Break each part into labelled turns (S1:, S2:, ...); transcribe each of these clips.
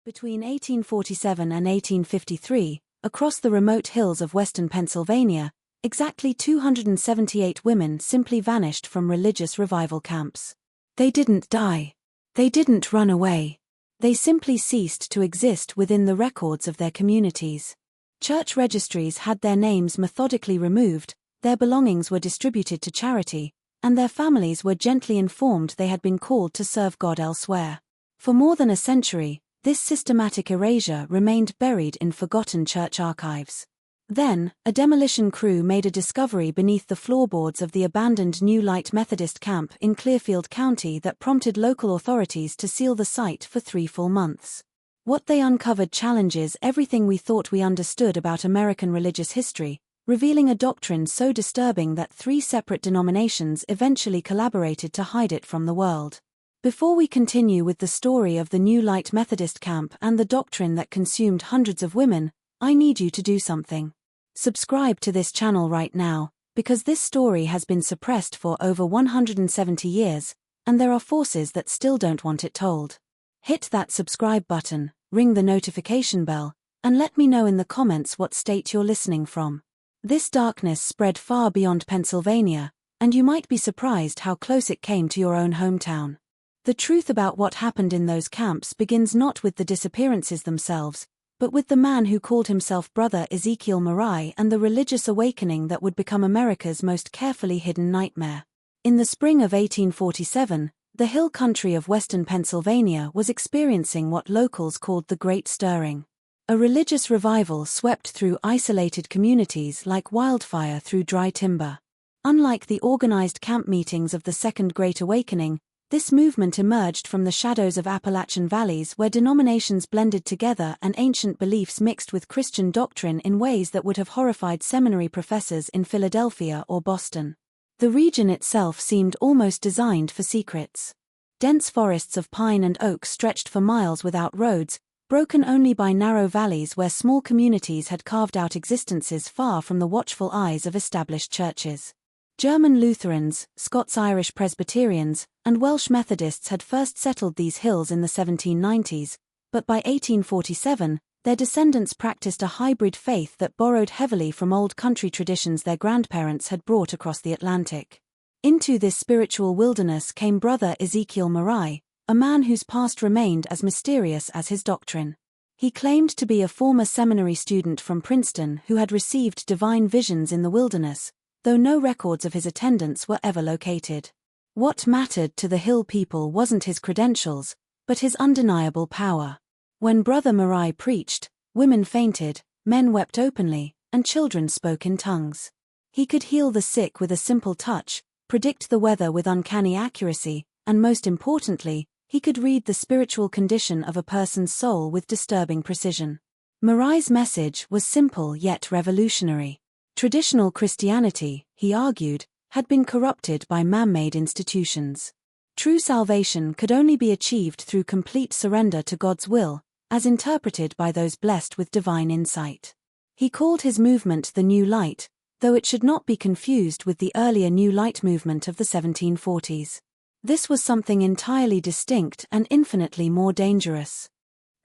S1: Between 1847 and 1853, across the remote hills of western Pennsylvania, exactly 278 women simply vanished from religious revival camps. They didn't die. They didn't run away. They simply ceased to exist within the records of their communities. Church registries had their names methodically removed, their belongings were distributed to charity, and their families were gently informed they had been called to serve God elsewhere. For more than a century, this systematic erasure remained buried in forgotten church archives. Then, a demolition crew made a discovery beneath the floorboards of the abandoned New Light Methodist camp in Clearfield County that prompted local authorities to seal the site for 3 full months. What they uncovered challenges everything we thought we understood about American religious history, revealing a doctrine so disturbing that 3 separate denominations eventually collaborated to hide it from the world. Before we continue with the story of the New Light Methodist camp and the doctrine that consumed hundreds of women, I need you to do something. Subscribe to this channel right now, because this story has been suppressed for over 170 years, and there are forces that still don't want it told. Hit that subscribe button, ring the notification bell, and let me know in the comments what state you're listening from. This darkness spread far beyond Pennsylvania, and you might be surprised how close it came to your own hometown. The truth about what happened in those camps begins not with the disappearances themselves, but with the man who called himself Brother Ezekiel Marai and the religious awakening that would become America's most carefully hidden nightmare. In the spring of 1847, the hill country of western Pennsylvania was experiencing what locals called the Great Stirring. A religious revival swept through isolated communities like wildfire through dry timber. Unlike the organized camp meetings of the Second Great Awakening, this movement emerged from the shadows of Appalachian valleys where denominations blended together and ancient beliefs mixed with Christian doctrine in ways that would have horrified seminary professors in Philadelphia or Boston. The region itself seemed almost designed for secrets. Dense forests of pine and oak stretched for miles without roads, broken only by narrow valleys where small communities had carved out existences far from the watchful eyes of established churches. German Lutherans, Scots-Irish Presbyterians, and Welsh Methodists had first settled these hills in the 1790s, but by 1847, their descendants practiced a hybrid faith that borrowed heavily from old country traditions their grandparents had brought across the Atlantic. Into this spiritual wilderness came Brother Ezekiel Marai, a man whose past remained as mysterious as his doctrine. He claimed to be a former seminary student from Princeton who had received divine visions in the wilderness, though no records of his attendance were ever located. What mattered to the hill people wasn't his credentials, but his undeniable power. When Brother Marai preached, women fainted, men wept openly, and children spoke in tongues. He could heal the sick with a simple touch, predict the weather with uncanny accuracy, and most importantly, he could read the spiritual condition of a person's soul with disturbing precision. Marai's message was simple yet revolutionary. Traditional Christianity, he argued, had been corrupted by man-made institutions. True salvation could only be achieved through complete surrender to God's will, as interpreted by those blessed with divine insight. He called his movement the New Light, though it should not be confused with the earlier New Light movement of the 1740s. This was something entirely distinct and infinitely more dangerous.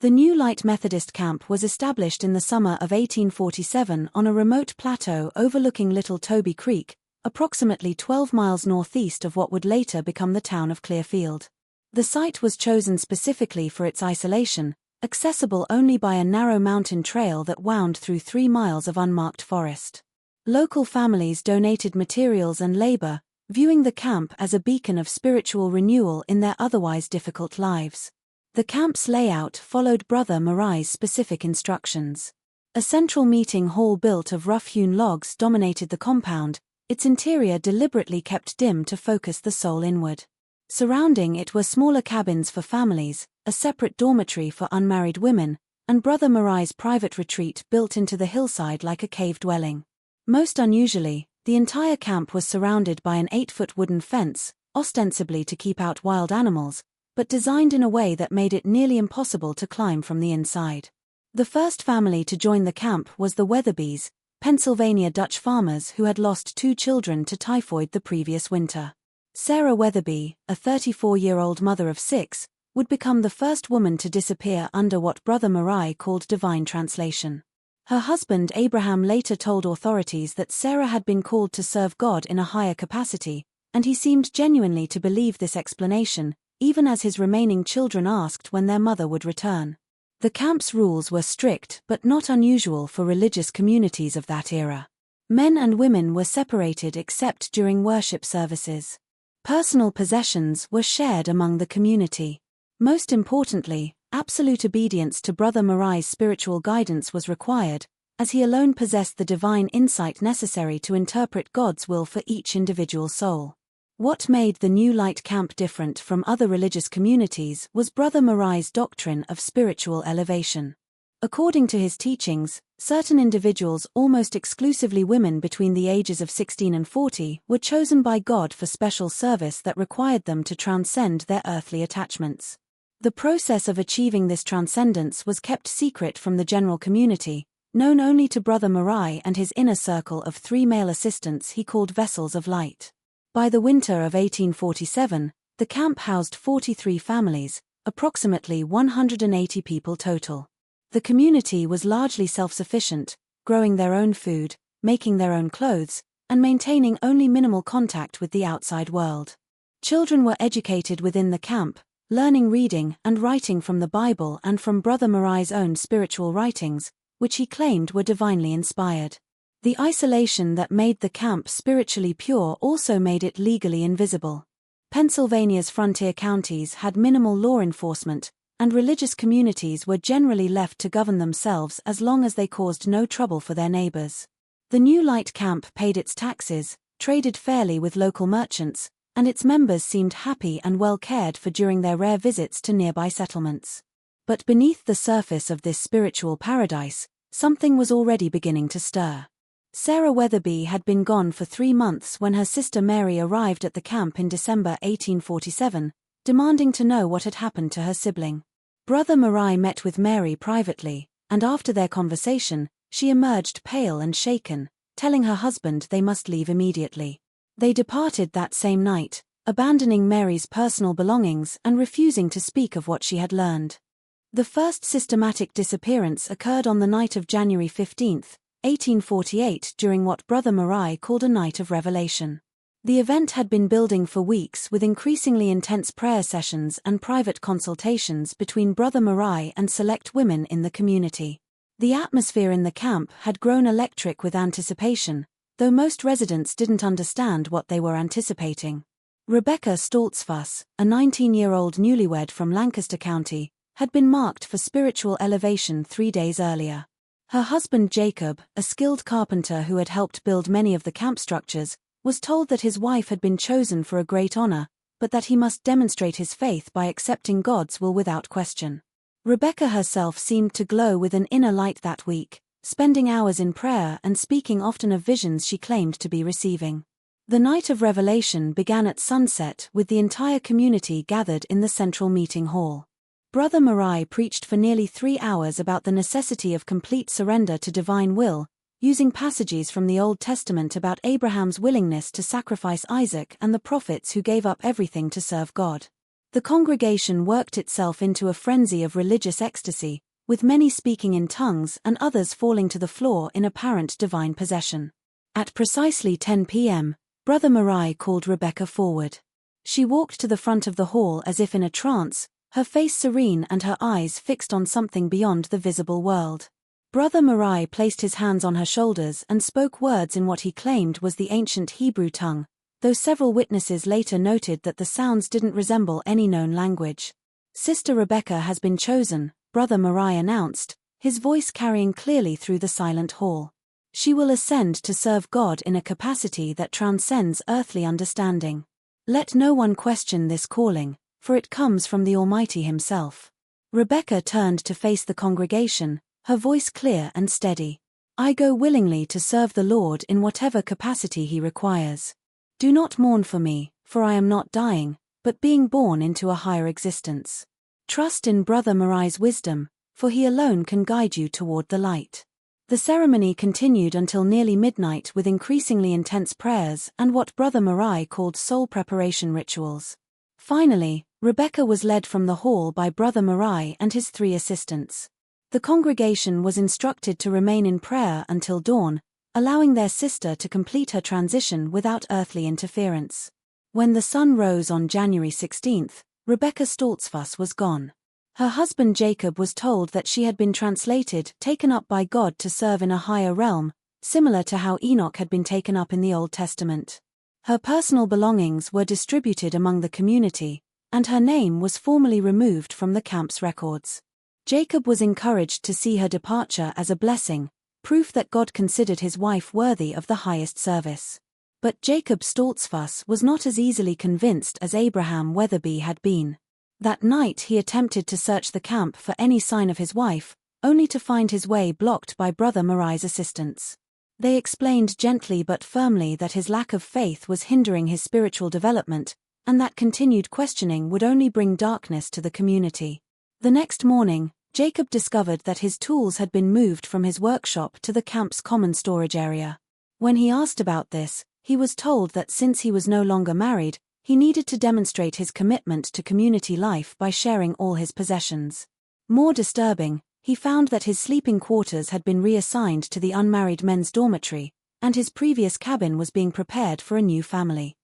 S1: The New Light Methodist camp was established in the summer of 1847 on a remote plateau overlooking Little Toby Creek, approximately 12 miles northeast of what would later become the town of Clearfield. The site was chosen specifically for its isolation, accessible only by a narrow mountain trail that wound through 3 miles of unmarked forest. Local families donated materials and labor, viewing the camp as a beacon of spiritual renewal in their otherwise difficult lives. The camp's layout followed Brother Marai's specific instructions. A central meeting hall built of rough-hewn logs dominated the compound, its interior deliberately kept dim to focus the soul inward. Surrounding it were smaller cabins for families, a separate dormitory for unmarried women, and Brother Marai's private retreat built into the hillside like a cave dwelling. Most unusually, the entire camp was surrounded by an 8-foot wooden fence, ostensibly to keep out wild animals, but designed in a way that made it nearly impossible to climb from the inside. The first family to join the camp was the Weatherbys, Pennsylvania Dutch farmers who had lost 2 children to typhoid the previous winter. Sarah Weatherby, a 34-year-old mother of 6, would become the first woman to disappear under what Brother Marai called divine translation. Her husband Abraham later told authorities that Sarah had been called to serve God in a higher capacity, and he seemed genuinely to believe this explanation, even as his remaining children asked when their mother would return. The camp's rules were strict but not unusual for religious communities of that era. Men and women were separated except during worship services. Personal possessions were shared among the community. Most importantly, absolute obedience to Brother Marai's spiritual guidance was required, as he alone possessed the divine insight necessary to interpret God's will for each individual soul. What made the New Light camp different from other religious communities was Brother Marai's doctrine of spiritual elevation. According to his teachings, certain individuals, almost exclusively women between the ages of 16 and 40, were chosen by God for special service that required them to transcend their earthly attachments. The process of achieving this transcendence was kept secret from the general community, known only to Brother Marai and his inner circle of 3 male assistants he called vessels of light. By the winter of 1847, the camp housed 43 families, approximately 180 people total. The community was largely self-sufficient, growing their own food, making their own clothes, and maintaining only minimal contact with the outside world. Children were educated within the camp, learning reading and writing from the Bible and from Brother Marai's own spiritual writings, which he claimed were divinely inspired. The isolation that made the camp spiritually pure also made it legally invisible. Pennsylvania's frontier counties had minimal law enforcement, and religious communities were generally left to govern themselves as long as they caused no trouble for their neighbors. The New Light camp paid its taxes, traded fairly with local merchants, and its members seemed happy and well cared for during their rare visits to nearby settlements. But beneath the surface of this spiritual paradise, something was already beginning to stir. Sarah Weatherby had been gone for 3 months when her sister Mary arrived at the camp in December 1847, demanding to know what had happened to her sibling. Brother Marai met with Mary privately, and after their conversation, she emerged pale and shaken, telling her husband they must leave immediately. They departed that same night, abandoning Mary's personal belongings and refusing to speak of what she had learned. The first systematic disappearance occurred on the night of January 15, 1848, during what Brother Marai called a night of revelation. The event had been building for weeks with increasingly intense prayer sessions and private consultations between Brother Marai and select women in the community. The atmosphere in the camp had grown electric with anticipation, though most residents didn't understand what they were anticipating. Rebecca Stoltzfuss, a 19-year-old newlywed from Lancaster County, had been marked for spiritual elevation 3 days earlier. Her husband Jacob, a skilled carpenter who had helped build many of the camp structures, was told that his wife had been chosen for a great honor, but that he must demonstrate his faith by accepting God's will without question. Rebecca herself seemed to glow with an inner light that week, spending hours in prayer and speaking often of visions she claimed to be receiving. The night of revelation began at sunset with the entire community gathered in the central meeting hall. Brother Marai preached for nearly 3 hours about the necessity of complete surrender to divine will, using passages from the Old Testament about Abraham's willingness to sacrifice Isaac and the prophets who gave up everything to serve God. The congregation worked itself into a frenzy of religious ecstasy, with many speaking in tongues and others falling to the floor in apparent divine possession. At precisely 10 p.m., Brother Marai called Rebecca forward. She walked to the front of the hall as if in a trance, her face serene and her eyes fixed on something beyond the visible world. Brother Marai placed his hands on her shoulders and spoke words in what he claimed was the ancient Hebrew tongue, though several witnesses later noted that the sounds didn't resemble any known language. "Sister Rebecca has been chosen," Brother Marai announced, his voice carrying clearly through the silent hall. "She will ascend to serve God in a capacity that transcends earthly understanding. Let no one question this calling, for it comes from the Almighty Himself." Rebecca turned to face the congregation, her voice clear and steady. "I go willingly to serve the Lord in whatever capacity He requires. Do not mourn for me, for I am not dying, but being born into a higher existence. Trust in Brother Marai's wisdom, for he alone can guide you toward the light." The ceremony continued until nearly midnight with increasingly intense prayers and what Brother Marai called soul preparation rituals. Finally, Rebecca was led from the hall by Brother Marai and his 3 assistants. The congregation was instructed to remain in prayer until dawn, allowing their sister to complete her transition without earthly interference. When the sun rose on January 16, Rebecca Stoltzfus was gone. Her husband Jacob was told that she had been translated, taken up by God to serve in a higher realm, similar to how Enoch had been taken up in the Old Testament. Her personal belongings were distributed among the community, and her name was formally removed from the camp's records. Jacob was encouraged to see her departure as a blessing, proof that God considered his wife worthy of the highest service. But Jacob Stoltzfus was not as easily convinced as Abraham Weatherby had been. That night he attempted to search the camp for any sign of his wife, only to find his way blocked by Brother Marai's assistants. They explained gently but firmly that his lack of faith was hindering his spiritual development, and that continued questioning would only bring darkness to the community. The next morning, Jacob discovered that his tools had been moved from his workshop to the camp's common storage area. When he asked about this, he was told that since he was no longer married, he needed to demonstrate his commitment to community life by sharing all his possessions. More disturbing, he found that his sleeping quarters had been reassigned to the unmarried men's dormitory, and his previous cabin was being prepared for a new family.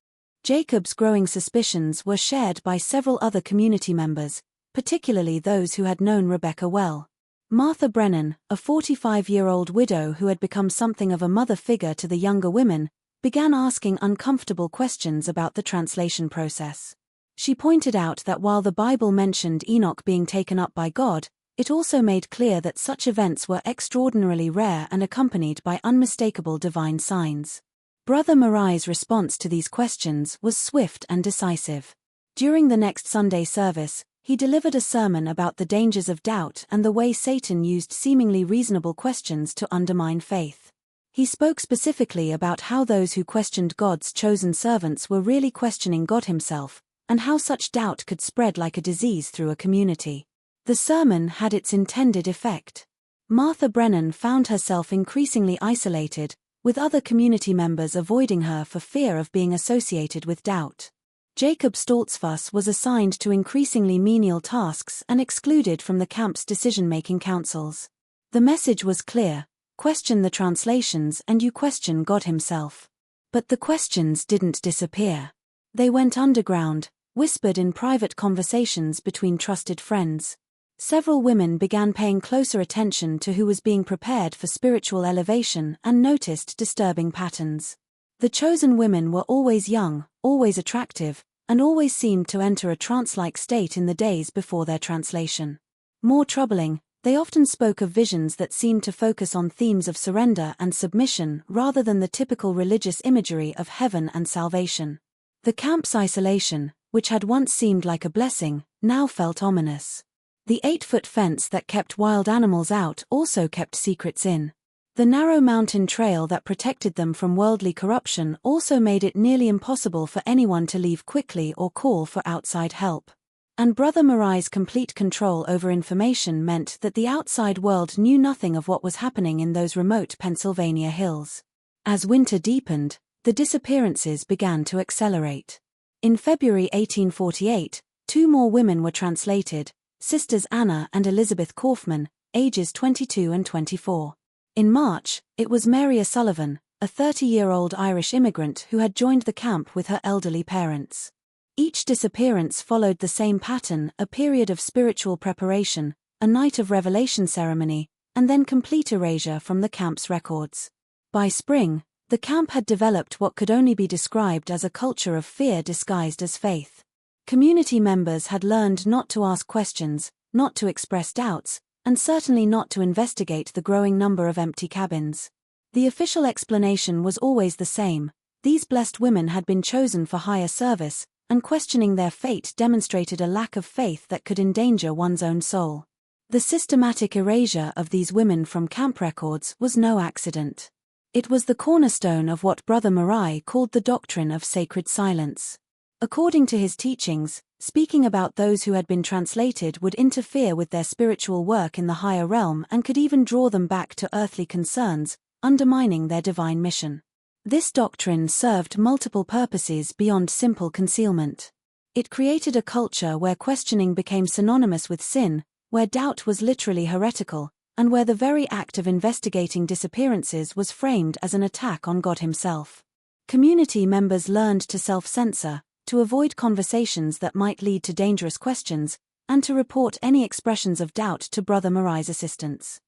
S1: Jacob's growing suspicions were shared by several other community members, particularly those who had known Rebecca well. Martha Brennan, a 45-year-old widow who had become something of a mother figure to the younger women, began asking uncomfortable questions about the translation process. She pointed out that while the Bible mentioned Enoch being taken up by God, it also made clear that such events were extraordinarily rare and accompanied by unmistakable divine signs. Brother Marai's response to these questions was swift and decisive. During the next Sunday service, he delivered a sermon about the dangers of doubt and the way Satan used seemingly reasonable questions to undermine faith. He spoke specifically about how those who questioned God's chosen servants were really questioning God himself, and how such doubt could spread like a disease through a community. The sermon had its intended effect. Martha Brennan found herself increasingly isolated, with other community members avoiding her for fear of being associated with doubt. Jacob Stoltzfus was assigned to increasingly menial tasks and excluded from the camp's decision-making councils. The message was clear: question the translations and you question God himself. But the questions didn't disappear. They went underground, whispered in private conversations between trusted friends. Several women began paying closer attention to who was being prepared for spiritual elevation and noticed disturbing patterns. The chosen women were always young, always attractive, and always seemed to enter a trance-like state in the days before their translation. More troubling, they often spoke of visions that seemed to focus on themes of surrender and submission rather than the typical religious imagery of heaven and salvation. The camp's isolation, which had once seemed like a blessing, now felt ominous. The 8-foot fence that kept wild animals out also kept secrets in. The narrow mountain trail that protected them from worldly corruption also made it nearly impossible for anyone to leave quickly or call for outside help. And Brother Marai's complete control over information meant that the outside world knew nothing of what was happening in those remote Pennsylvania hills. As winter deepened, the disappearances began to accelerate. In February 1848, 2 more women were translated, Sisters Anna and Elizabeth Kaufman, ages 22 and 24. In March, it was Mary O'Sullivan, a 30-year-old Irish immigrant who had joined the camp with her elderly parents. Each disappearance followed the same pattern: a period of spiritual preparation, a night of revelation ceremony, and then complete erasure from the camp's records. By spring, the camp had developed what could only be described as a culture of fear disguised as faith. Community members had learned not to ask questions, not to express doubts, and certainly not to investigate the growing number of empty cabins. The official explanation was always the same: these blessed women had been chosen for higher service, and questioning their fate demonstrated a lack of faith that could endanger one's own soul. The systematic erasure of these women from camp records was no accident. It was the cornerstone of what Brother Marai called the doctrine of sacred silence. According to his teachings, speaking about those who had been translated would interfere with their spiritual work in the higher realm and could even draw them back to earthly concerns, undermining their divine mission. This doctrine served multiple purposes beyond simple concealment. It created a culture where questioning became synonymous with sin, where doubt was literally heretical, and where the very act of investigating disappearances was framed as an attack on God himself. Community members learned to self-censor, to avoid conversations that might lead to dangerous questions, and to report any expressions of doubt to Brother Marai's assistants.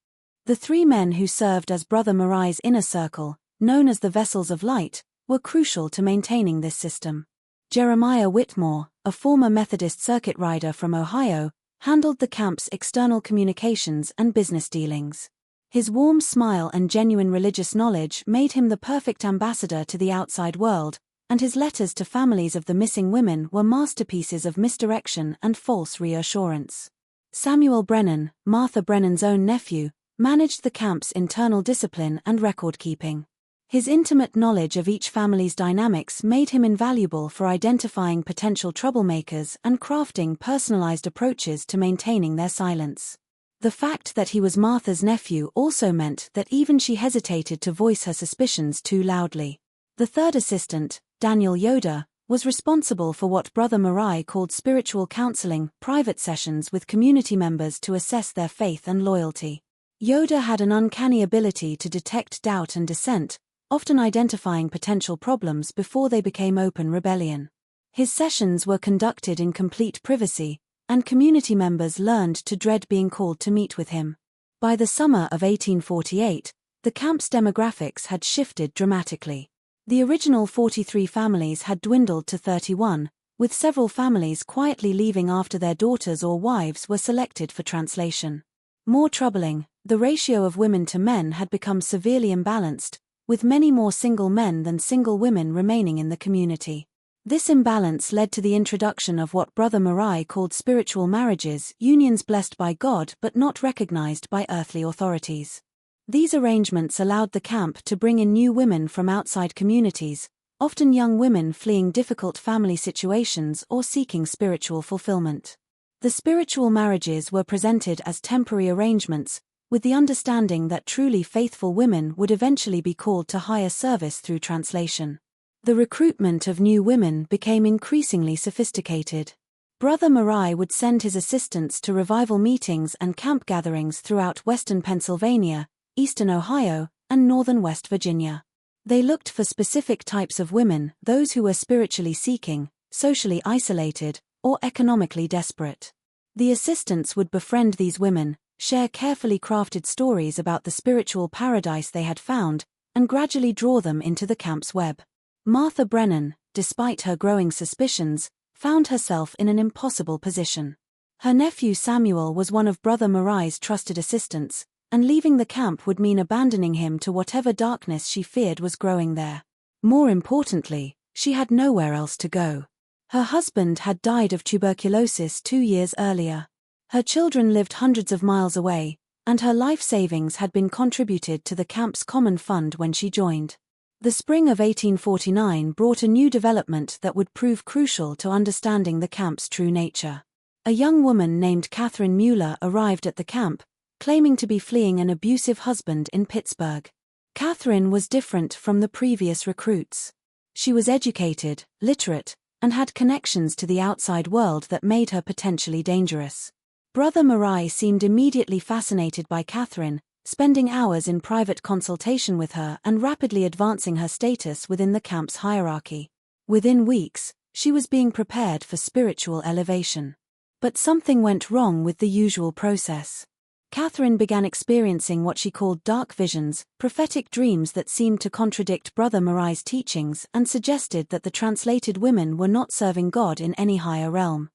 S1: The three men who served as Brother Marai's inner circle, known as the Vessels of Light, were crucial to maintaining this system. Jeremiah Whitmore, a former Methodist circuit rider from Ohio, handled the camp's external communications and business dealings. His warm smile and genuine religious knowledge made him the perfect ambassador to the outside world, and his letters to families of the missing women were masterpieces of misdirection and false reassurance. Samuel Brennan, Martha Brennan's own nephew, managed the camp's internal discipline and record-keeping. His intimate knowledge of each family's dynamics made him invaluable for identifying potential troublemakers and crafting personalized approaches to maintaining their silence. The fact that he was Martha's nephew also meant that even she hesitated to voice her suspicions too loudly. The third assistant, Daniel Yoder, was responsible for what Brother Marai called spiritual counseling, private sessions with community members to assess their faith and loyalty. Yoder had an uncanny ability to detect doubt and dissent, often identifying potential problems before they became open rebellion. His sessions were conducted in complete privacy, and community members learned to dread being called to meet with him. By the summer of 1848, the camp's demographics had shifted dramatically. The original 43 families had dwindled to 31, with several families quietly leaving after their daughters or wives were selected for translation. More troubling, the ratio of women to men had become severely imbalanced, with many more single men than single women remaining in the community. This imbalance led to the introduction of what Brother Marai called spiritual marriages, unions blessed by God but not recognized by earthly authorities. These arrangements allowed the camp to bring in new women from outside communities, often young women fleeing difficult family situations or seeking spiritual fulfillment. The spiritual marriages were presented as temporary arrangements, with the understanding that truly faithful women would eventually be called to higher service through translation. The recruitment of new women became increasingly sophisticated. Brother Marai would send his assistants to revival meetings and camp gatherings throughout western Pennsylvania, eastern Ohio, and northern West Virginia. They looked for specific types of women, those who were spiritually seeking, socially isolated, or economically desperate. The assistants would befriend these women, share carefully crafted stories about the spiritual paradise they had found, and gradually draw them into the camp's web. Martha Brennan, despite her growing suspicions, found herself in an impossible position. Her nephew Samuel was one of Brother Marai's trusted assistants, and leaving the camp would mean abandoning him to whatever darkness she feared was growing there. More importantly, she had nowhere else to go. Her husband had died of tuberculosis 2 years earlier. Her children lived hundreds of miles away, and her life savings had been contributed to the camp's common fund when she joined. The spring of 1849 brought a new development that would prove crucial to understanding the camp's true nature. A young woman named Catherine Mueller arrived at the camp, claiming to be fleeing an abusive husband in Pittsburgh. Catherine was different from the previous recruits. She was educated, literate, and had connections to the outside world that made her potentially dangerous. Brother Marai seemed immediately fascinated by Catherine, spending hours in private consultation with her and rapidly advancing her status within the camp's hierarchy. Within weeks, she was being prepared for spiritual elevation. But something went wrong with the usual process. Catherine began experiencing what she called dark visions, prophetic dreams that seemed to contradict Brother Marai's teachings and suggested that the translated women were not serving God in any higher realm.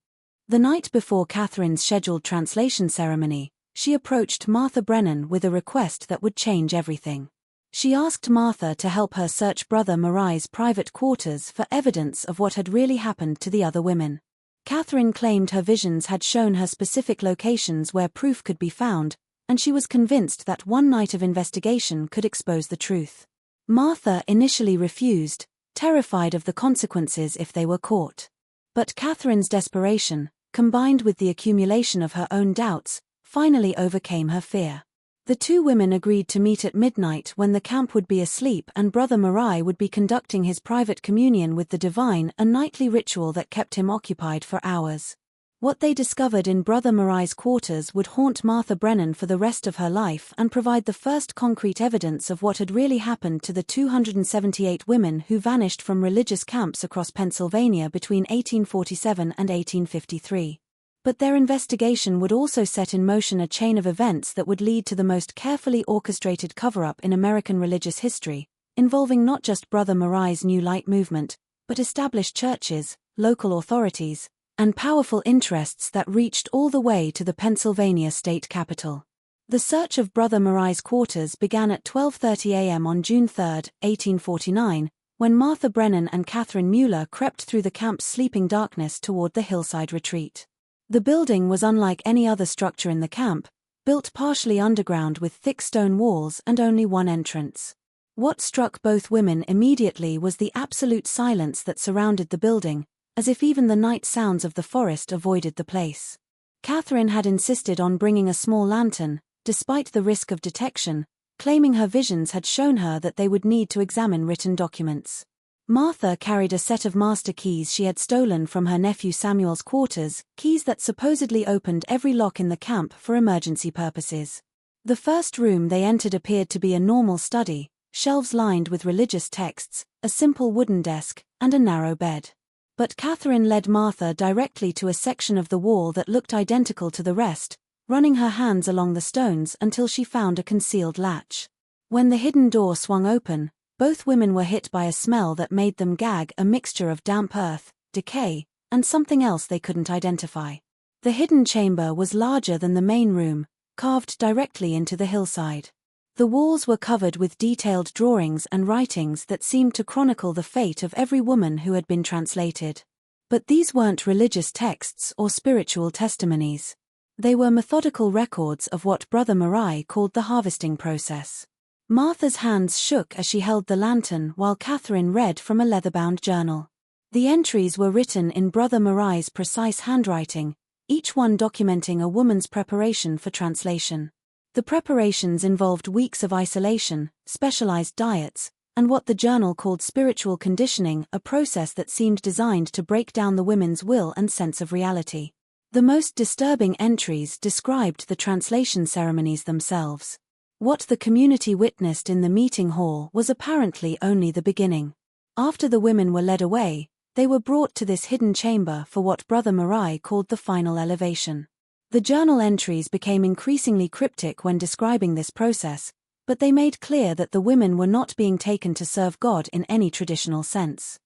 S1: The night before Catherine's scheduled translation ceremony, she approached Martha Brennan with a request that would change everything. She asked Martha to help her search Brother Marai's private quarters for evidence of what had really happened to the other women. Catherine claimed her visions had shown her specific locations where proof could be found, and she was convinced that one night of investigation could expose the truth. Martha initially refused, terrified of the consequences if they were caught. But Catherine's desperation, combined with the accumulation of her own doubts, finally overcame her fear. The two women agreed to meet at midnight when the camp would be asleep and Brother Marai would be conducting his private communion with the divine, a nightly ritual that kept him occupied for hours. What they discovered in Brother Marai's quarters would haunt Martha Brennan for the rest of her life and provide the first concrete evidence of what had really happened to the 278 women who vanished from religious camps across Pennsylvania between 1847 and 1853. But their investigation would also set in motion a chain of events that would lead to the most carefully orchestrated cover-up in American religious history, involving not just Brother Marai's New Light movement, but established churches, local authorities, and powerful interests that reached all the way to the Pennsylvania state capitol. The search of Brother Marai's quarters began at 12:30 a.m. on June 3, 1849, when Martha Brennan and Catherine Mueller crept through the camp's sleeping darkness toward the hillside retreat. The building was unlike any other structure in the camp, built partially underground with thick stone walls and only one entrance. What struck both women immediately was the absolute silence that surrounded the building, as if even the night sounds of the forest avoided the place. Catherine had insisted on bringing a small lantern, despite the risk of detection, claiming her visions had shown her that they would need to examine written documents. Martha carried a set of master keys she had stolen from her nephew Samuel's quarters, keys that supposedly opened every lock in the camp for emergency purposes. The first room they entered appeared to be a normal study, shelves lined with religious texts, a simple wooden desk, and a narrow bed. But Catherine led Martha directly to a section of the wall that looked identical to the rest, running her hands along the stones until she found a concealed latch. When the hidden door swung open, both women were hit by a smell that made them gag, a mixture of damp earth, decay, and something else they couldn't identify. The hidden chamber was larger than the main room, carved directly into the hillside. The walls were covered with detailed drawings and writings that seemed to chronicle the fate of every woman who had been translated. But these weren't religious texts or spiritual testimonies. They were methodical records of what Brother Marai called the harvesting process. Martha's hands shook as she held the lantern while Catherine read from a leather-bound journal. The entries were written in Brother Marai's precise handwriting, each one documenting a woman's preparation for translation. The preparations involved weeks of isolation, specialized diets, and what the journal called spiritual conditioning, a process that seemed designed to break down the women's will and sense of reality. The most disturbing entries described the translation ceremonies themselves. What the community witnessed in the meeting hall was apparently only the beginning. After the women were led away, they were brought to this hidden chamber for what Brother Marai called the final elevation. The journal entries became increasingly cryptic when describing this process, but they made clear that the women were not being taken to serve God in any traditional sense.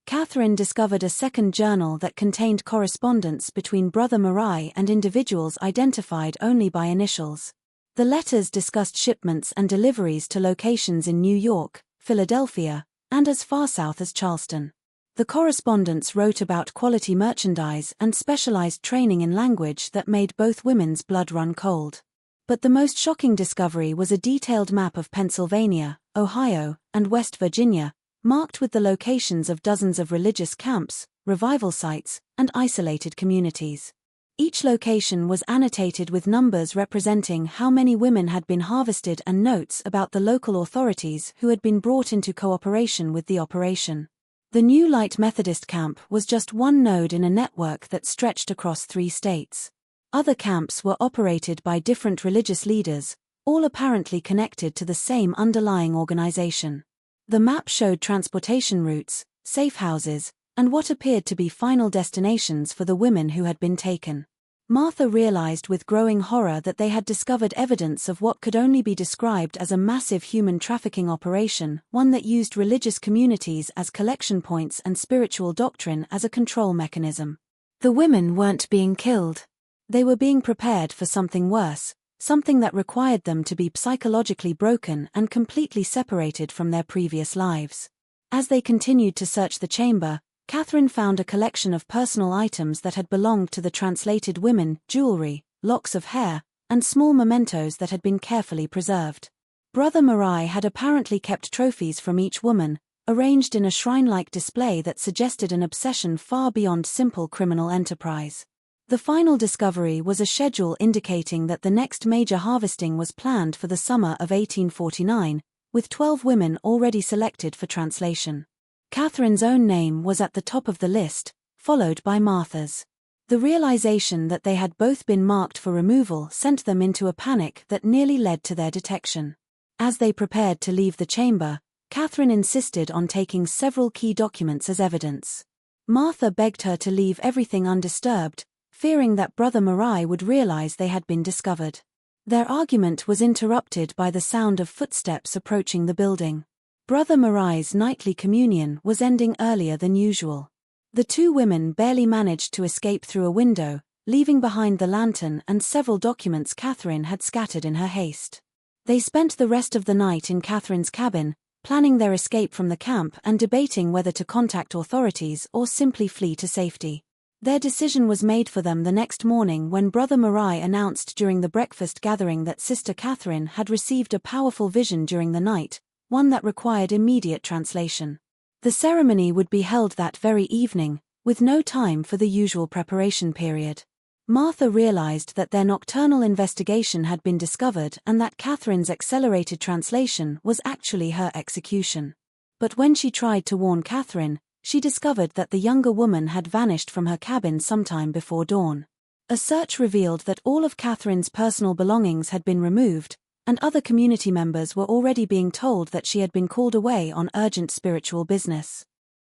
S1: Catherine discovered a second journal that contained correspondence between Brother Marai and individuals identified only by initials. The letters discussed shipments and deliveries to locations in New York, Philadelphia, and as far south as Charleston. The correspondents wrote about quality merchandise and specialized training in language that made both women's blood run cold. But the most shocking discovery was a detailed map of Pennsylvania, Ohio, and West Virginia, marked with the locations of dozens of religious camps, revival sites, and isolated communities. Each location was annotated with numbers representing how many women had been harvested and notes about the local authorities who had been brought into cooperation with the operation. The New Light Methodist camp was just one node in a network that stretched across 3 states. Other camps were operated by different religious leaders, all apparently connected to the same underlying organization. The map showed transportation routes, safe houses, and what appeared to be final destinations for the women who had been taken. Martha realized with growing horror that they had discovered evidence of what could only be described as a massive human trafficking operation, one that used religious communities as collection points and spiritual doctrine as a control mechanism. The women weren't being killed. They were being prepared for something worse, something that required them to be psychologically broken and completely separated from their previous lives. As they continued to search the chamber, Catherine found a collection of personal items that had belonged to the translated women, jewelry, locks of hair, and small mementos that had been carefully preserved. Brother Marai had apparently kept trophies from each woman, arranged in a shrine-like display that suggested an obsession far beyond simple criminal enterprise. The final discovery was a schedule indicating that the next major harvesting was planned for the summer of 1849, with 12 women already selected for translation. Catherine's own name was at the top of the list, followed by Martha's. The realization that they had both been marked for removal sent them into a panic that nearly led to their detection. As they prepared to leave the chamber, Catherine insisted on taking several key documents as evidence. Martha begged her to leave everything undisturbed, fearing that Brother Marai would realize they had been discovered. Their argument was interrupted by the sound of footsteps approaching the building. Brother Marai's nightly communion was ending earlier than usual. The two women barely managed to escape through a window, leaving behind the lantern and several documents Catherine had scattered in her haste. They spent the rest of the night in Catherine's cabin, planning their escape from the camp and debating whether to contact authorities or simply flee to safety. Their decision was made for them the next morning when Brother Marai announced during the breakfast gathering that Sister Catherine had received a powerful vision during the night, one that required immediate translation. The ceremony would be held that very evening, with no time for the usual preparation period. Martha realized that their nocturnal investigation had been discovered and that Catherine's accelerated translation was actually her execution. But when she tried to warn Catherine, she discovered that the younger woman had vanished from her cabin sometime before dawn. A search revealed that all of Catherine's personal belongings had been removed, and other community members were already being told that she had been called away on urgent spiritual business.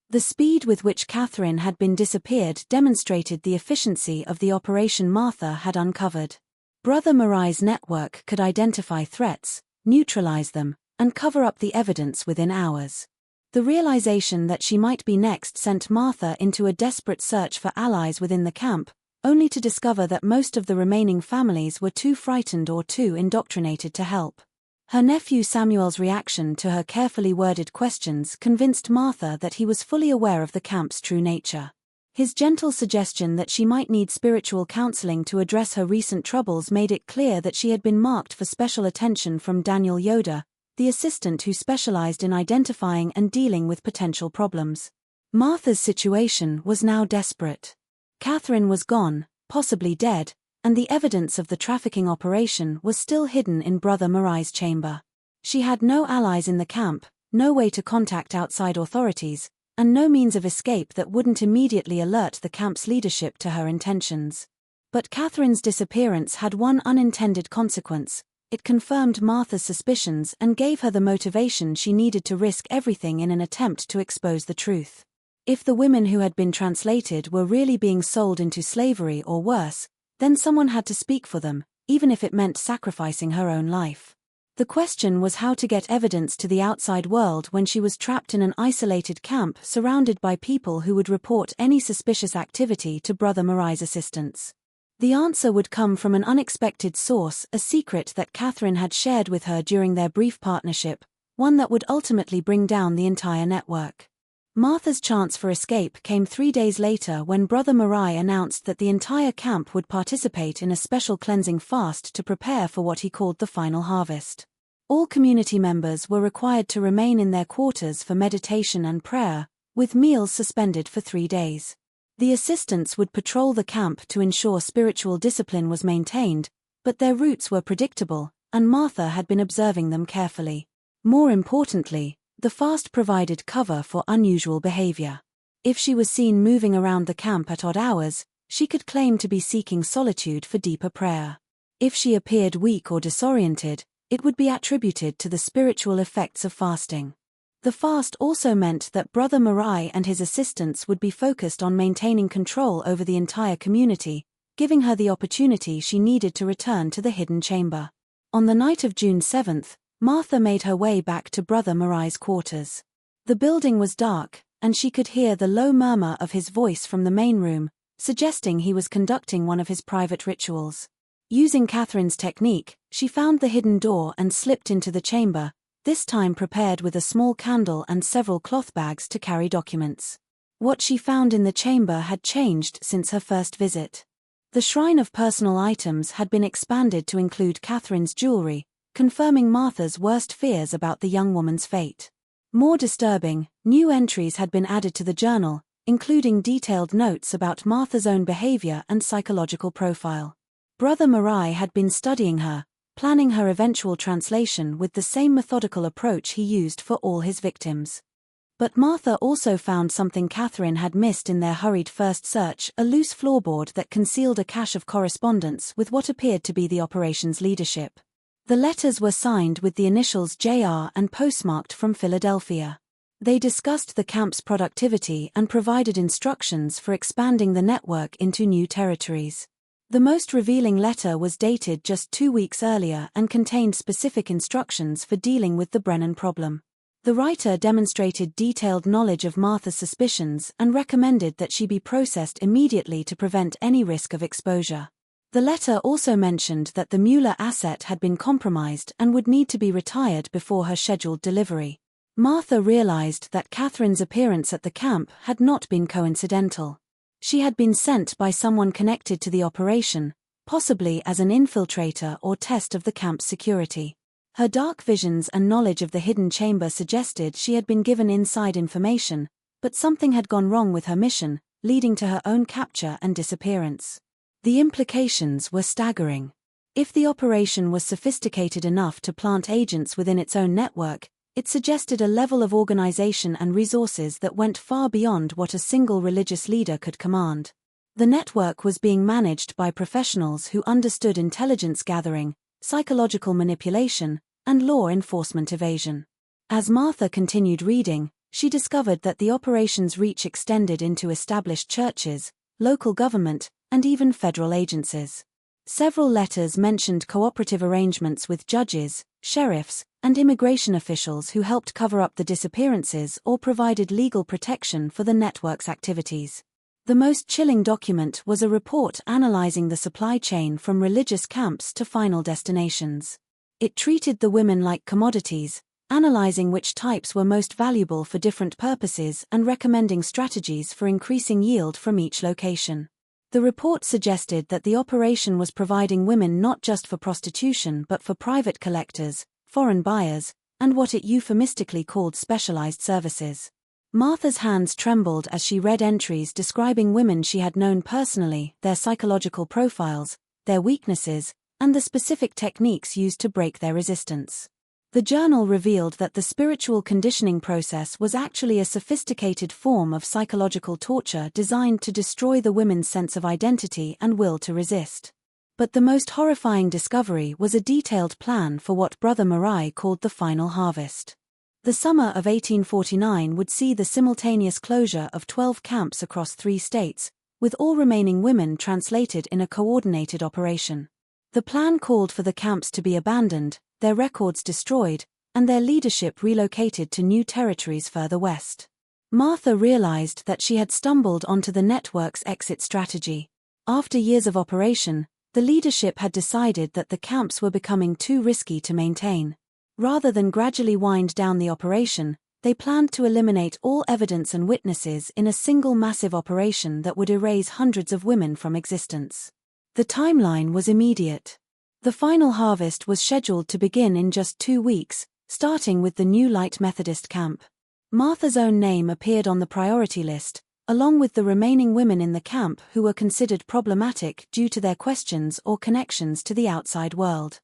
S1: The speed with which Catherine had been disappeared demonstrated the efficiency of the operation Martha had uncovered. Brother Marai's network could identify threats, neutralize them, and cover up the evidence within hours. The realization that she might be next sent Martha into a desperate search for allies within the camp, only to discover that most of the remaining families were too frightened or too indoctrinated to help. Her nephew Samuel's reaction to her carefully worded questions convinced Martha that he was fully aware of the camp's true nature. His gentle suggestion that she might need spiritual counseling to address her recent troubles made it clear that she had been marked for special attention from Daniel Yoder, the assistant who specialized in identifying and dealing with potential problems. Martha's situation was now desperate. Catherine was gone, possibly dead, and the evidence of the trafficking operation was still hidden in Brother Marai's chamber. She had no allies in the camp, no way to contact outside authorities, and no means of escape that wouldn't immediately alert the camp's leadership to her intentions. But Catherine's disappearance had one unintended consequence. It confirmed Martha's suspicions and gave her the motivation she needed to risk everything in an attempt to expose the truth. If the women who had been translated were really being sold into slavery or worse, then someone had to speak for them, even if it meant sacrificing her own life. The question was how to get evidence to the outside world when she was trapped in an isolated camp surrounded by people who would report any suspicious activity to Brother Marai's assistants. The answer would come from an unexpected source, a secret that Catherine had shared with her during their brief partnership, one that would ultimately bring down the entire network. Martha's chance for escape came 3 days later when Brother Marai announced that the entire camp would participate in a special cleansing fast to prepare for what he called the final harvest. All community members were required to remain in their quarters for meditation and prayer, with meals suspended for 3 days. The assistants would patrol the camp to ensure spiritual discipline was maintained, but their routes were predictable, and Martha had been observing them carefully. More importantly, the fast provided cover for unusual behavior. If she was seen moving around the camp at odd hours, she could claim to be seeking solitude for deeper prayer. If she appeared weak or disoriented, it would be attributed to the spiritual effects of fasting. The fast also meant that Brother Marai and his assistants would be focused on maintaining control over the entire community, giving her the opportunity she needed to return to the hidden chamber. On the night of June 7th, Martha made her way back to Brother Marai's quarters. The building was dark, and she could hear the low murmur of his voice from the main room, suggesting he was conducting one of his private rituals. Using Catherine's technique, she found the hidden door and slipped into the chamber, this time prepared with a small candle and several cloth bags to carry documents. What she found in the chamber had changed since her first visit. The shrine of personal items had been expanded to include Catherine's jewelry, confirming Martha's worst fears about the young woman's fate. More disturbing, new entries had been added to the journal, including detailed notes about Martha's own behavior and psychological profile. Brother Murray had been studying her, planning her eventual translation with the same methodical approach he used for all his victims. But Martha also found something Catherine had missed in their hurried first search: a loose floorboard that concealed a cache of correspondence with what appeared to be the operation's leadership. The letters were signed with the initials JR and postmarked from Philadelphia. They discussed the camp's productivity and provided instructions for expanding the network into new territories. The most revealing letter was dated just 2 weeks earlier and contained specific instructions for dealing with the Brennan problem. The writer demonstrated detailed knowledge of Martha's suspicions and recommended that she be processed immediately to prevent any risk of exposure. The letter also mentioned that the Mueller asset had been compromised and would need to be retired before her scheduled delivery. Martha realized that Catherine's appearance at the camp had not been coincidental. She had been sent by someone connected to the operation, possibly as an infiltrator or test of the camp's security. Her dark visions and knowledge of the hidden chamber suggested she had been given inside information, but something had gone wrong with her mission, leading to her own capture and disappearance. The implications were staggering. If the operation was sophisticated enough to plant agents within its own network, it suggested a level of organization and resources that went far beyond what a single religious leader could command. The network was being managed by professionals who understood intelligence gathering, psychological manipulation, and law enforcement evasion. As Martha continued reading, she discovered that the operation's reach extended into established churches, local government, and even federal agencies. Several letters mentioned cooperative arrangements with judges, sheriffs, and immigration officials who helped cover up the disappearances or provided legal protection for the network's activities. The most chilling document was a report analyzing the supply chain from religious camps to final destinations. It treated the women like commodities, analyzing which types were most valuable for different purposes and recommending strategies for increasing yield from each location. The report suggested that the operation was providing women not just for prostitution but for private collectors, foreign buyers, and what it euphemistically called specialized services. Martha's hands trembled as she read entries describing women she had known personally, their psychological profiles, their weaknesses, and the specific techniques used to break their resistance. The journal revealed that the spiritual conditioning process was actually a sophisticated form of psychological torture designed to destroy the women's sense of identity and will to resist. But the most horrifying discovery was a detailed plan for what Brother Murray called the final harvest. The summer of 1849 would see the simultaneous closure of 12 camps across 3 states, with all remaining women translated in a coordinated operation. The plan called for the camps to be abandoned, their records destroyed, and their leadership relocated to new territories further west. Martha realized that she had stumbled onto the network's exit strategy. After years of operation, the leadership had decided that the camps were becoming too risky to maintain. Rather than gradually wind down the operation, they planned to eliminate all evidence and witnesses in a single massive operation that would erase hundreds of women from existence. The timeline was immediate. The final harvest was scheduled to begin in just 2 weeks, starting with the New Light Methodist camp. Martha's own name appeared on the priority list, along with the remaining women in the camp who were considered problematic due to their questions or connections to the outside world.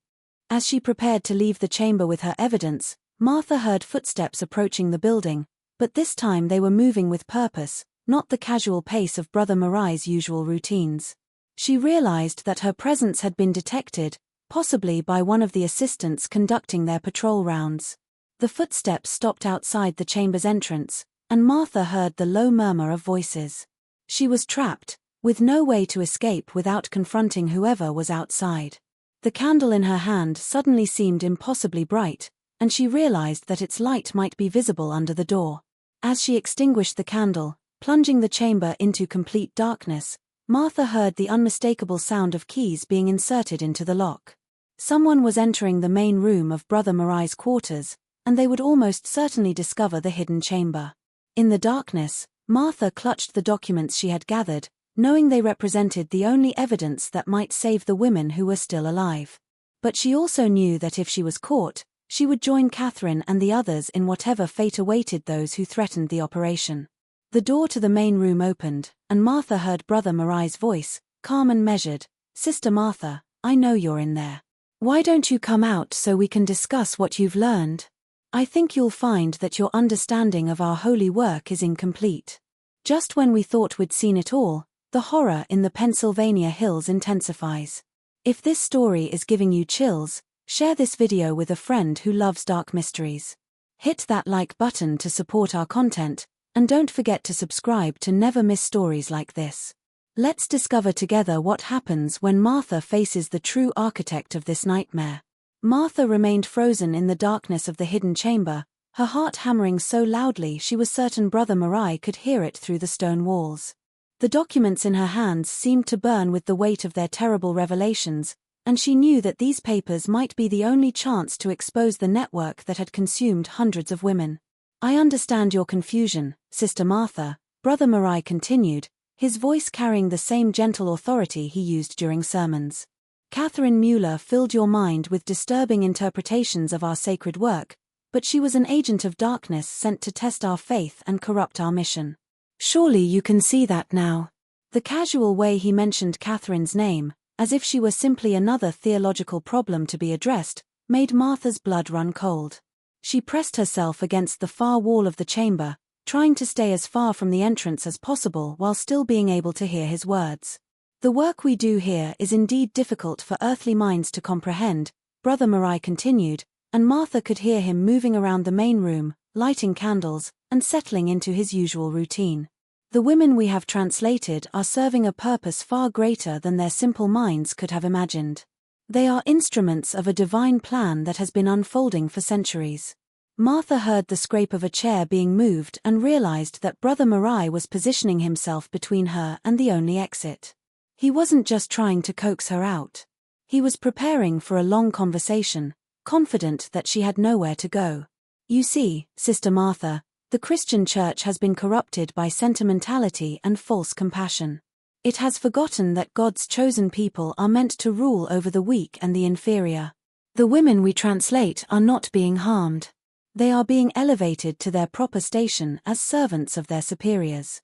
S1: As she prepared to leave the chamber with her evidence, Martha heard footsteps approaching the building, but this time they were moving with purpose, not the casual pace of Brother Murray's usual routines. She realized that her presence had been detected, possibly by one of the assistants conducting their patrol rounds. The footsteps stopped outside the chamber's entrance, and Martha heard the low murmur of voices. She was trapped, with no way to escape without confronting whoever was outside. The candle in her hand suddenly seemed impossibly bright, and she realized that its light might be visible under the door. As she extinguished the candle, plunging the chamber into complete darkness, Martha heard the unmistakable sound of keys being inserted into the lock. Someone was entering the main room of Brother Murray's quarters, and they would almost certainly discover the hidden chamber. In the darkness, Martha clutched the documents she had gathered, knowing they represented the only evidence that might save the women who were still alive. But she also knew that if she was caught, she would join Catherine and the others in whatever fate awaited those who threatened the operation. The door to the main room opened, and Martha heard Brother Marai's voice, calm and measured. "Sister Martha, I know you're in there. Why don't you come out so we can discuss what you've learned? I think you'll find that your understanding of our holy work is incomplete." Just when we thought we'd seen it all, the horror in the Pennsylvania hills intensifies. If this story is giving you chills, share this video with a friend who loves dark mysteries. Hit that like button to support our content, and don't forget to subscribe to never miss stories like this. Let's discover together what happens when Martha faces the true architect of this nightmare. Martha remained frozen in the darkness of the hidden chamber, her heart hammering so loudly she was certain Brother Marai could hear it through the stone walls. The documents in her hands seemed to burn with the weight of their terrible revelations, and she knew that these papers might be the only chance to expose the network that had consumed hundreds of women. "I understand your confusion, Sister Martha," Brother Marai continued, his voice carrying the same gentle authority he used during sermons. "Catherine Mueller filled your mind with disturbing interpretations of our sacred work, but she was an agent of darkness sent to test our faith and corrupt our mission. Surely you can see that now." The casual way he mentioned Catherine's name, as if she were simply another theological problem to be addressed, made Martha's blood run cold. She pressed herself against the far wall of the chamber, trying to stay as far from the entrance as possible while still being able to hear his words. "The work we do here is indeed difficult for earthly minds to comprehend," Brother Marai continued, and Martha could hear him moving around the main room, lighting candles, and settling into his usual routine. "The women we have translated are serving a purpose far greater than their simple minds could have imagined. They are instruments of a divine plan that has been unfolding for centuries." Martha heard the scrape of a chair being moved and realized that Brother Marai was positioning himself between her and the only exit. He wasn't just trying to coax her out. He was preparing for a long conversation, confident that she had nowhere to go. "You see, Sister Martha, the Christian church has been corrupted by sentimentality and false compassion. It has forgotten that God's chosen people are meant to rule over the weak and the inferior. The women we translate are not being harmed. They are being elevated to their proper station as servants of their superiors."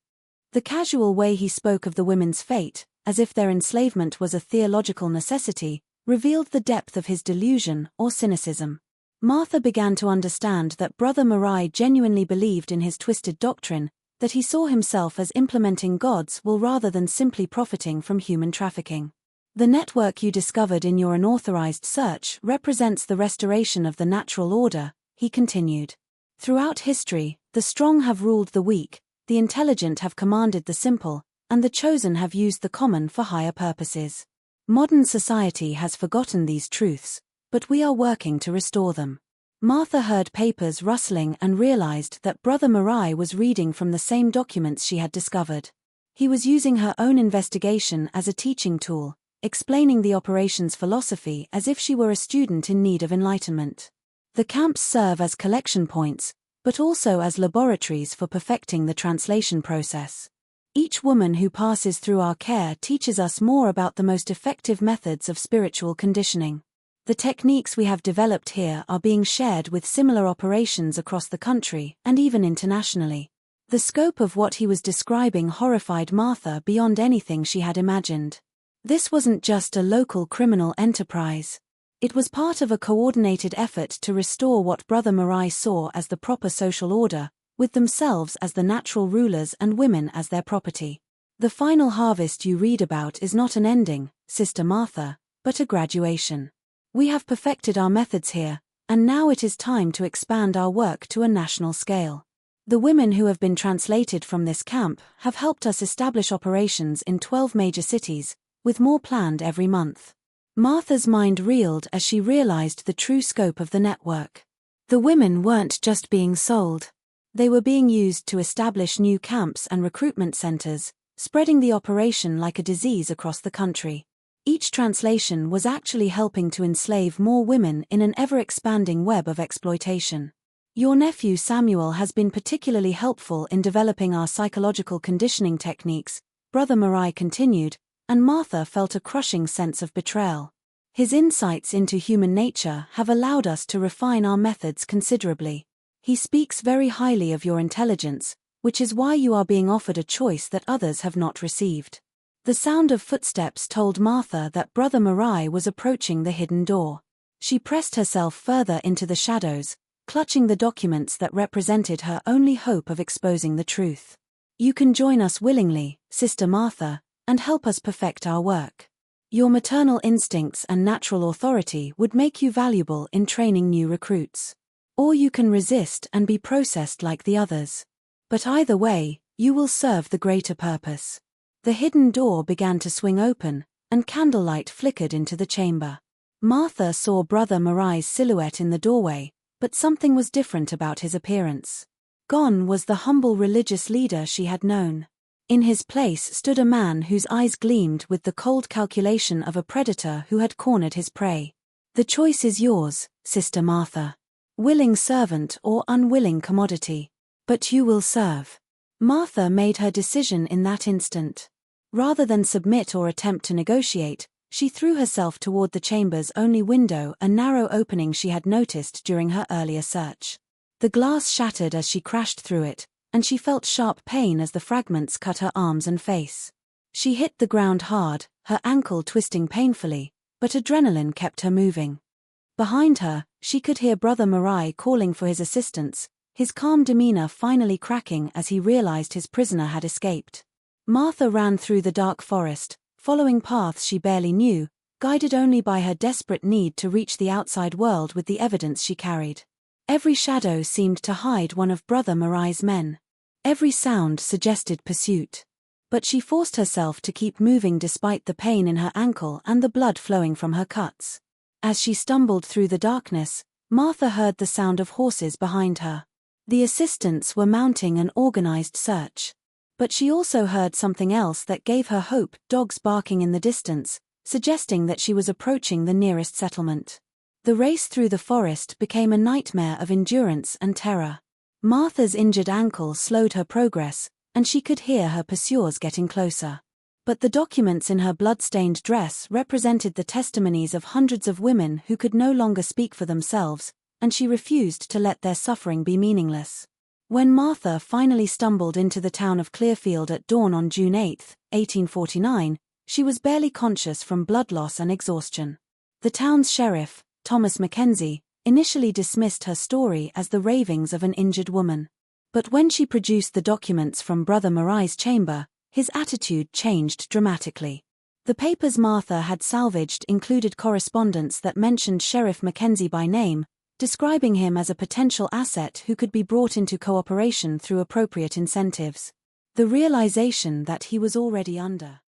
S1: The casual way he spoke of the women's fate, as if their enslavement was a theological necessity, revealed the depth of his delusion or cynicism. Martha began to understand that Brother Marai genuinely believed in his twisted doctrine, that he saw himself as implementing God's will rather than simply profiting from human trafficking. "The network you discovered in your unauthorized search represents the restoration of the natural order," he continued. "Throughout history, the strong have ruled the weak, the intelligent have commanded the simple, and the chosen have used the common for higher purposes. Modern society has forgotten these truths, but we are working to restore them." Martha heard papers rustling and realized that Brother Marai was reading from the same documents she had discovered. He was using her own investigation as a teaching tool, explaining the operation's philosophy as if she were a student in need of enlightenment. "The camps serve as collection points, but also as laboratories for perfecting the translation process. Each woman who passes through our care teaches us more about the most effective methods of spiritual conditioning. The techniques we have developed here are being shared with similar operations across the country and even internationally." The scope of what he was describing horrified Martha beyond anything she had imagined. This wasn't just a local criminal enterprise. It was part of a coordinated effort to restore what Brother Marai saw as the proper social order, with themselves as the natural rulers and women as their property. "The final harvest you read about is not an ending, Sister Martha, but a graduation. We have perfected our methods here, and now it is time to expand our work to a national scale. The women who have been translated from this camp have helped us establish operations in 12 major cities, with more planned every month." Martha's mind reeled as she realized the true scope of the network. The women weren't just being sold. They were being used to establish new camps and recruitment centers, spreading the operation like a disease across the country. Each translation was actually helping to enslave more women in an ever-expanding web of exploitation. "Your nephew Samuel has been particularly helpful in developing our psychological conditioning techniques," Brother Marai continued, and Martha felt a crushing sense of betrayal. "His insights into human nature have allowed us to refine our methods considerably. He speaks very highly of your intelligence, which is why you are being offered a choice that others have not received. The sound of footsteps told Martha that Brother Marai was approaching the hidden door. She pressed herself further into the shadows, clutching the documents that represented her only hope of exposing the truth. You can join us willingly, Sister Martha, and help us perfect our work. Your maternal instincts and natural authority would make you valuable in training new recruits. Or you can resist and be processed like the others. But either way, you will serve the greater purpose. The hidden door began to swing open, and candlelight flickered into the chamber. Martha saw Brother Marai's silhouette in the doorway, but something was different about his appearance. Gone was the humble religious leader she had known. In his place stood a man whose eyes gleamed with the cold calculation of a predator who had cornered his prey. The choice is yours, Sister Martha. Willing servant or unwilling commodity. But you will serve. Martha made her decision in that instant. Rather than submit or attempt to negotiate, she threw herself toward the chamber's only window, a narrow opening she had noticed during her earlier search. The glass shattered as she crashed through it, and she felt sharp pain as the fragments cut her arms and face. She hit the ground hard, her ankle twisting painfully, but adrenaline kept her moving. Behind her, she could hear Brother Marai calling for his assistance, his calm demeanor finally cracking as he realized his prisoner had escaped. Martha ran through the dark forest, following paths she barely knew, guided only by her desperate need to reach the outside world with the evidence she carried. Every shadow seemed to hide one of Brother Marai's men. Every sound suggested pursuit. But she forced herself to keep moving despite the pain in her ankle and the blood flowing from her cuts. As she stumbled through the darkness, Martha heard the sound of horses behind her. The assistants were mounting an organized search. But she also heard something else that gave her hope, dogs barking in the distance, suggesting that she was approaching the nearest settlement. The race through the forest became a nightmare of endurance and terror. Martha's injured ankle slowed her progress, and she could hear her pursuers getting closer. But the documents in her blood-stained dress represented the testimonies of hundreds of women who could no longer speak for themselves, and she refused to let their suffering be meaningless. When Martha finally stumbled into the town of Clearfield at dawn on June 8, 1849, she was barely conscious from blood loss and exhaustion. The town's sheriff, Thomas Mackenzie, initially dismissed her story as the ravings of an injured woman. But when she produced the documents from Brother Marai's chamber, his attitude changed dramatically. The papers Martha had salvaged included correspondence that mentioned Sheriff Mackenzie by name, describing him as a potential asset who could be brought into cooperation through appropriate incentives. The realization that he was already under